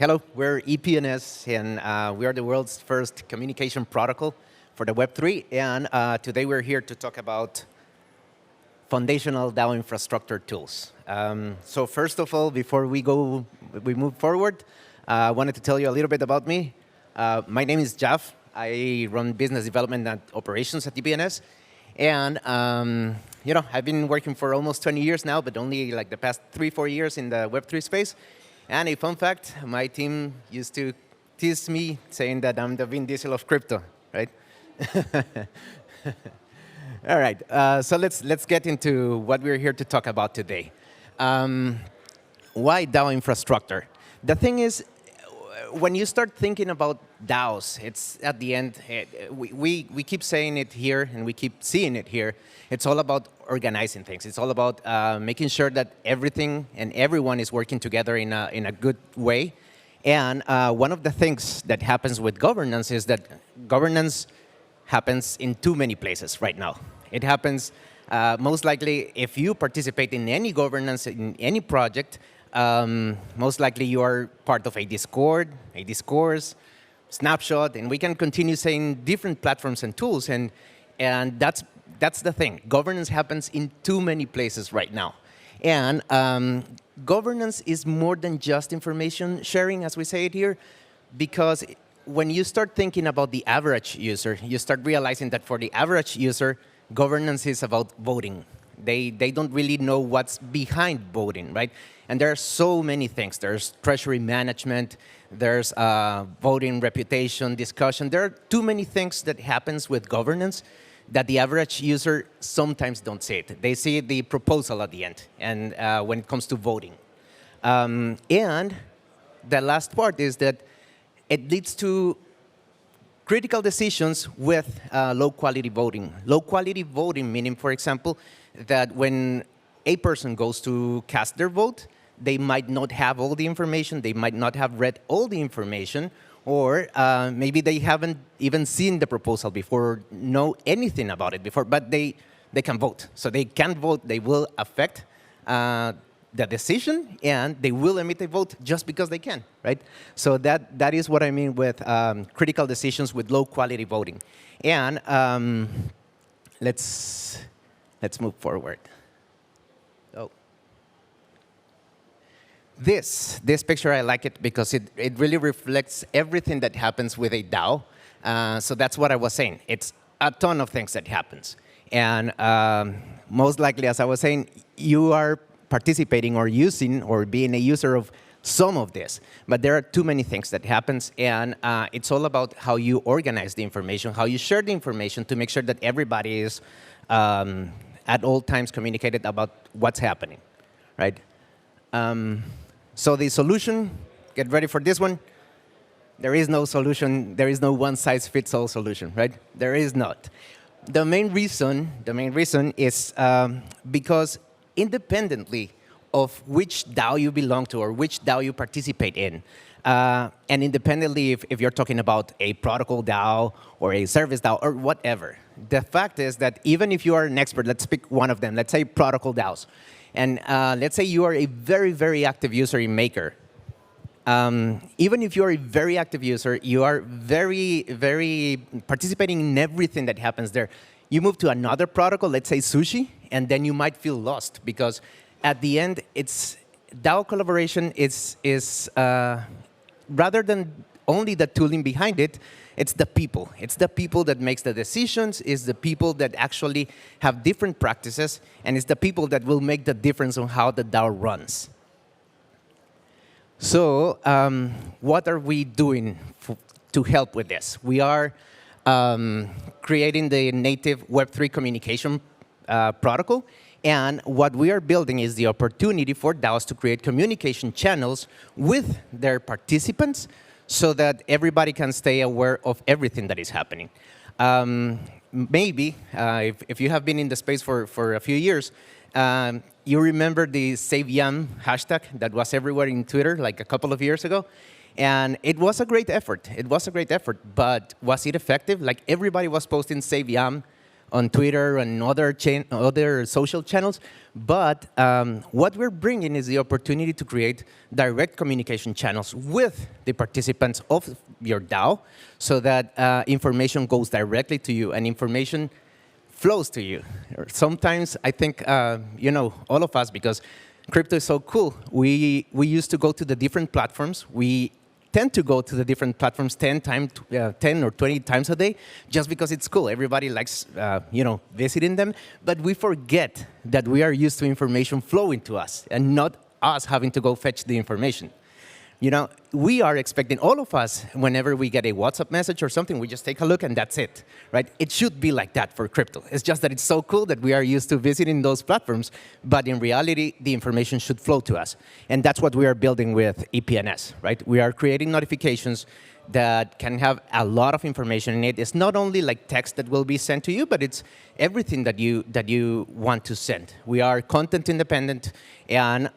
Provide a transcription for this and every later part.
Hello, we're EPNS, and we are the world's first communication protocol for the Web3. And today we're here to talk about foundational DAO infrastructure tools. So first of all, before we move forward, I wanted to tell you a little bit about me. My name is Jaf. I run business development and operations at EPNS. And I've been working for almost 20 years now, but only like the past 3-4 years in the Web3 space. And a fun fact, my team used to tease me saying that I'm the Vin Diesel of crypto, right? All right, so let's get into what we're here to talk about today. Why DAO infrastructure? The thing is, when you start thinking about DAOs, it's at the end, we keep saying it here and we keep seeing it here. It's all about organizing things. It's all about making sure that everything and everyone is working together in a good way. And one of the things that happens with governance is that governance happens in too many places right now. It happens most likely if you participate in any governance, in any project, most likely you are part of a Discord, a discourse, snapshot, and we can continue saying different platforms and tools, and that's the thing. Governance happens in too many places right now. And governance is more than just information sharing, as we say it here, because when you start thinking about the average user, you start realizing that for the average user, governance is about voting. They don't really know what's behind voting, right? And there are so many things. There's treasury management, there's voting reputation, discussion. There are too many things that happens with governance that the average user sometimes don't see it. They see the proposal at the end, and when it comes to voting. And the last part is that it leads to critical decisions with low-quality voting. Low-quality voting meaning, for example, that when a person goes to cast their vote, they might not have all the information, they might not have read all the information, or maybe they haven't even seen the proposal before, know anything about it before, but they can vote. So they can vote, they will affect the decision, and they will emit a vote just because they can, right? So that is what I mean with critical decisions with low-quality voting. And let's move forward. Oh. This picture, I like it because it really reflects everything that happens with a DAO. So that's what I was saying. It's a ton of things that happens. And most likely, as I was saying, you are participating or using or being a user of some of this. But there are too many things that happens, and it's all about how you organize the information, how you share the information to make sure that everybody is at all times communicated about what's happening, right? So the solution, get ready for this one. There is no solution. There is no one-size-fits-all solution, right? There is not. The main reason is because independently of which DAO you belong to or which DAO you participate in, and independently if you're talking about a protocol DAO or a service DAO or whatever, the fact is that even if you are an expert, let's pick one of them, let's say protocol DAOs, and let's say you are a very, very active user in Maker. Even if you're a very active user, you are very, very participating in everything that happens there. You move to another protocol, let's say Sushi, and then you might feel lost because at the end, it's DAO collaboration is rather than only the tooling behind it, it's the people. It's the people that makes the decisions, it's the people that actually have different practices, and it's the people that will make the difference on how the DAO runs. So what are we doing to help with this? We are creating the native Web3 communication protocol. And what we are building is the opportunity for DAOs to create communication channels with their participants so that everybody can stay aware of everything that is happening. Maybe, if you have been in the space for a few years, you remember the Save Yam hashtag that was everywhere in Twitter like a couple of years ago. And it was a great effort. It was a great effort. But was it effective? Like everybody was posting Save Yam on Twitter and other social channels. But what we're bringing is the opportunity to create direct communication channels with the participants of your DAO so that information goes directly to you and information flows to you. Sometimes I think, all of us, because crypto is so cool, we used to go to the different platforms. We tend to go to the different platforms 10 or 20 times a day just because it's cool. Everybody likes, visiting them. But we forget that we are used to information flowing to us and not us having to go fetch the information. We are expecting, all of us, whenever we get a WhatsApp message or something, we just take a look and that's it, right? It should be like that for crypto. It's just that it's so cool that we are used to visiting those platforms, but in reality, the information should flow to us. And that's what we are building with EPNS, right? We are creating notifications that can have a lot of information in it. It's not only like text that will be sent to you, but it's everything that you want to send. We are content independent, and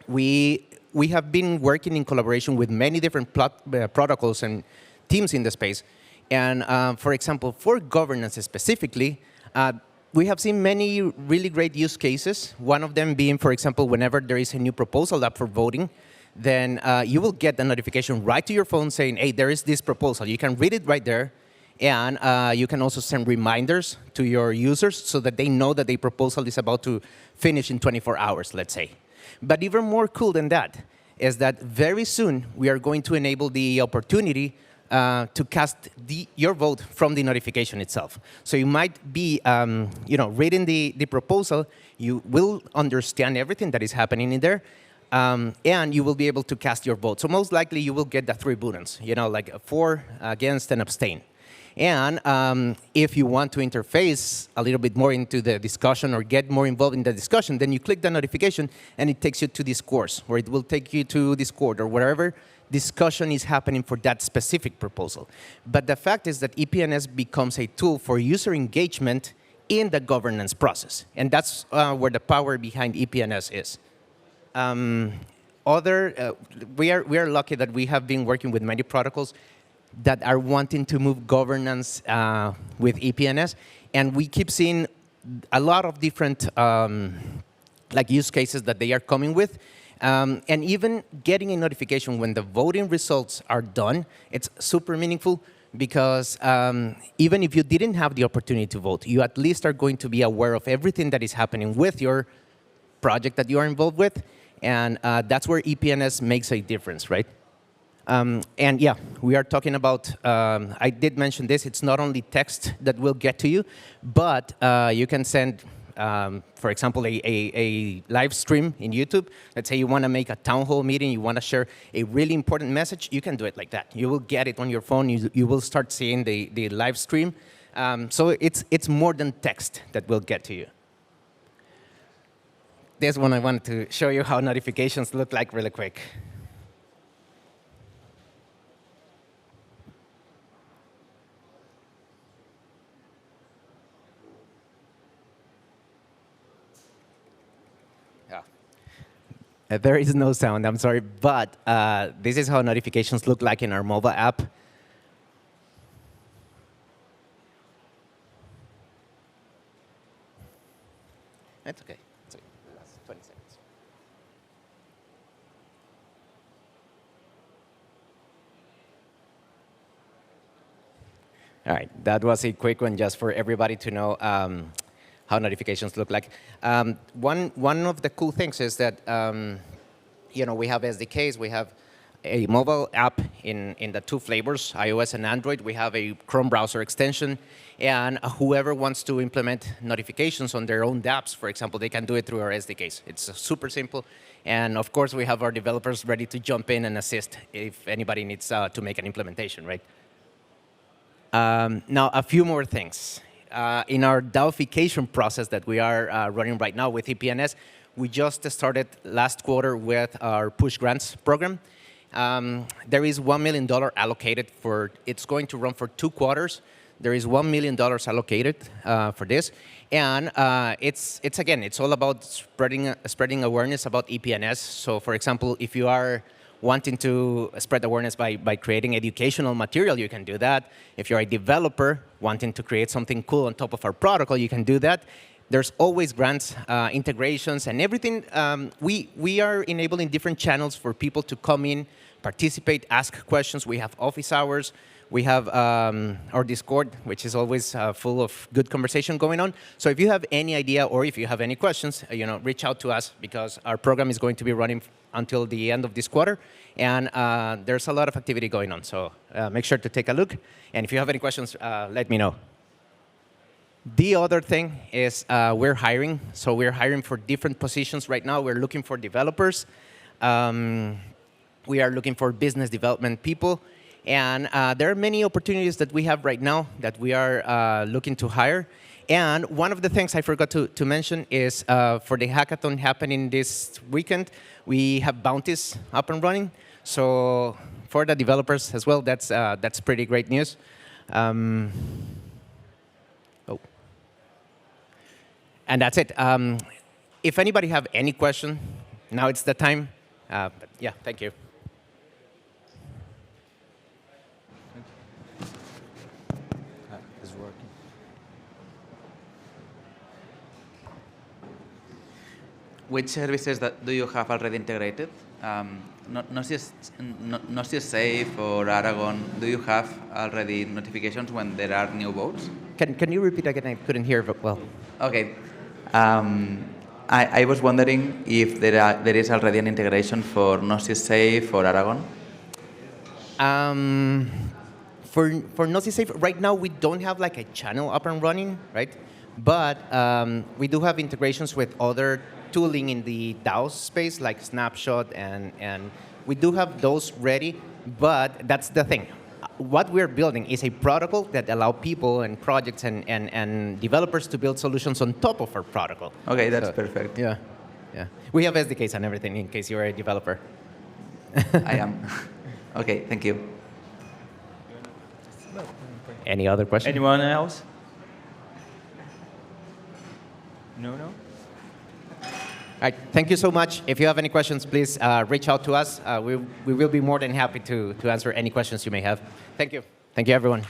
we have been working in collaboration with many different protocols and teams in the space. And for example, for governance specifically, we have seen many really great use cases. One of them being, for example, whenever there is a new proposal up for voting, then you will get a notification right to your phone saying, hey, there is this proposal. You can read it right there. And you can also send reminders to your users so that they know that the proposal is about to finish in 24 hours, let's say. But even more cool than that is that very soon we are going to enable the opportunity to cast your vote from the notification itself. So you might be reading the proposal, you will understand everything that is happening in there, and you will be able to cast your vote. So most likely you will get the 3 buttons, like for, against, and abstain. And if you want to interface a little bit more into the discussion or get more involved in the discussion, then you click the notification and it takes you to Discourse, or it will take you to Discord or wherever discussion is happening for that specific proposal. But the fact is that EPNS becomes a tool for user engagement in the governance process. And that's where the power behind EPNS is. We are lucky that we have been working with many protocols that are wanting to move governance with EPNS. And we keep seeing a lot of different use cases that they are coming with. And even getting a notification when the voting results are done, it's super meaningful because even if you didn't have the opportunity to vote, you at least are going to be aware of everything that is happening with your project that you are involved with. And that's where EPNS makes a difference, right? And yeah, we are talking about, I did mention this, it's not only text that will get to you, but you can send, for example, a live stream in YouTube. Let's say you want to make a town hall meeting, you want to share a really important message, you can do it like that. You will get it on your phone, you will start seeing the live stream. So it's more than text that will get to you. This one I wanted to show you how notifications look like really quick. There is no sound, I'm sorry, but this is how notifications look like in our mobile app. That's okay. It's okay. The last 20 seconds. All right, that was a quick one just for everybody to know how notifications look like. One of the cool things is that we have SDKs, we have a mobile app in the 2 flavors, iOS and Android. We have a Chrome browser extension, and whoever wants to implement notifications on their own dApps, for example, they can do it through our SDKs. It's super simple, and of course we have our developers ready to jump in and assist if anybody needs to make an implementation, right? Now, a few more things. In our DAOification process that we are running right now with EPNS, we just started last quarter with our push grants program. There is $1 million allocated for, it's going to run for 2 quarters. There is $1 million allocated for this. And again, it's all about spreading awareness about EPNS. So for example, if you are wanting to spread awareness by creating educational material, you can do that. If you're a developer wanting to create something cool on top of our protocol, you can do that. There's always grants, integrations, and everything. We are enabling different channels for people to come in, participate, ask questions. We have office hours. We have our Discord, which is always full of good conversation going on. So if you have any idea or if you have any questions, reach out to us because our program is going to be running until the end of this quarter. And there's a lot of activity going on. So make sure to take a look. And if you have any questions, let me know. The other thing is we're hiring. So we're hiring for different positions right now. We're looking for developers. We are looking for business development people. And there are many opportunities that we have right now that we are looking to hire. And one of the things I forgot to mention is for the hackathon happening this weekend, we have bounties up and running. So for the developers as well, that's pretty great news. And that's it. If anybody have any question, now it's the time. But yeah, thank you. Which services do you have already integrated? Notice Safe or Aragon, do you have already notifications when there are new votes? Can you repeat again? I couldn't hear well. Okay. I was wondering if there is already an integration for Gnosis Safe or Aragon? For Gnosis Safe, right now we don't have like a channel up and running, right? But we do have integrations with other tooling in the DAO space, like Snapshot, and we do have those ready, but that's the thing. What we're building is a protocol that allows people and projects and developers to build solutions on top of our protocol. Okay, that's perfect. Yeah, yeah. We have SDKs and everything in case you're a developer. I am. Okay, thank you. Any other questions? Anyone else? No? All right, thank you so much. If you have any questions, please reach out to us. We will be more than happy to answer any questions you may have. Thank you. Thank you, everyone.